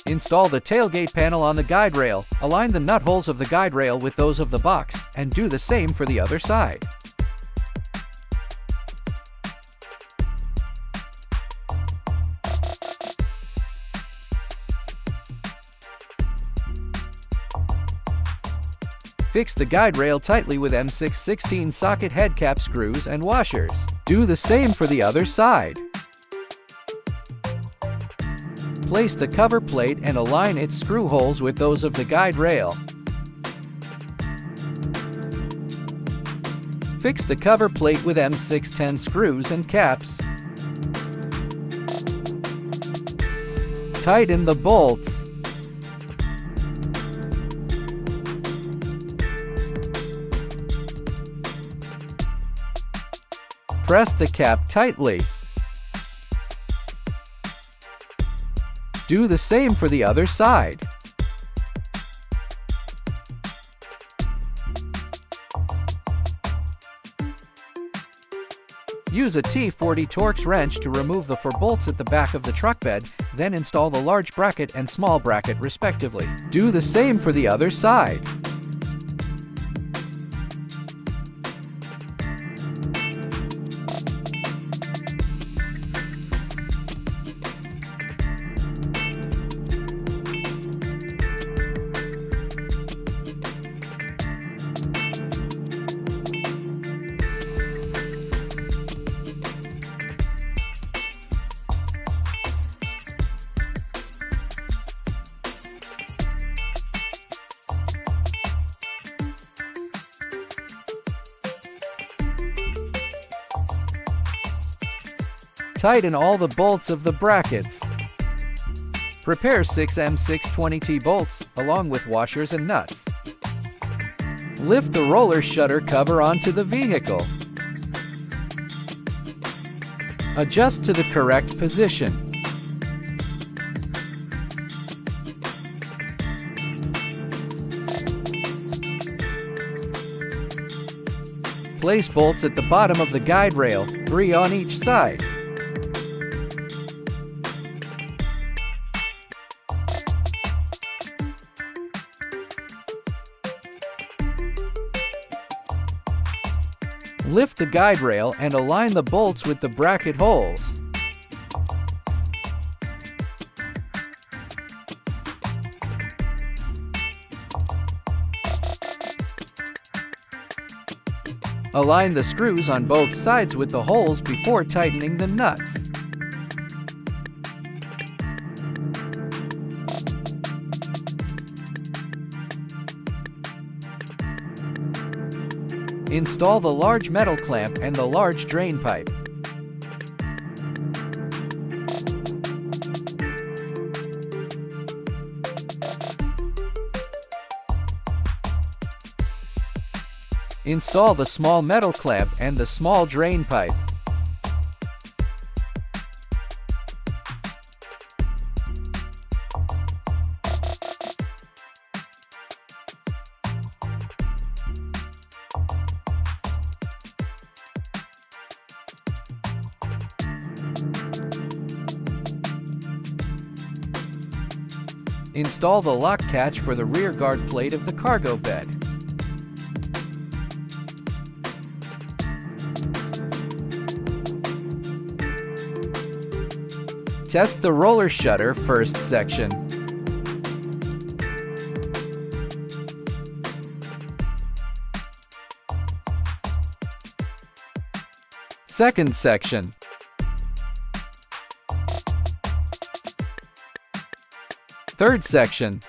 Install the tailgate panel on the guide rail, align the nut holes of the guide rail with those of the box, and do the same for the other side. Fix the guide rail tightly with M6/16 socket head cap screws and washers. Do the same for the other side. Place the cover plate and align its screw holes with those of the guide rail. Fix the cover plate with M610 screws and caps. Tighten the bolts. Press the cap tightly. Do the same for the other side. Use a T40 Torx wrench to remove the 4 bolts at the back of the truck bed, then install the large bracket and small bracket respectively. Do the same for the other side. Tighten all the bolts of the brackets. Prepare 6 M620T bolts, along with washers and nuts. Lift the roller shutter cover onto the vehicle. Adjust to the correct position. Place bolts at the bottom of the guide rail, 3 on each side. Lift the guide rail and align the bolts with the bracket holes. Align the screws on both sides with the holes before tightening the nuts. Install the large metal clamp and the large drain pipe. Install the small metal clamp and the small drain pipe. Install the lock catch for the rear guard plate of the cargo bed. Test the roller shutter first section. Second section. Third section.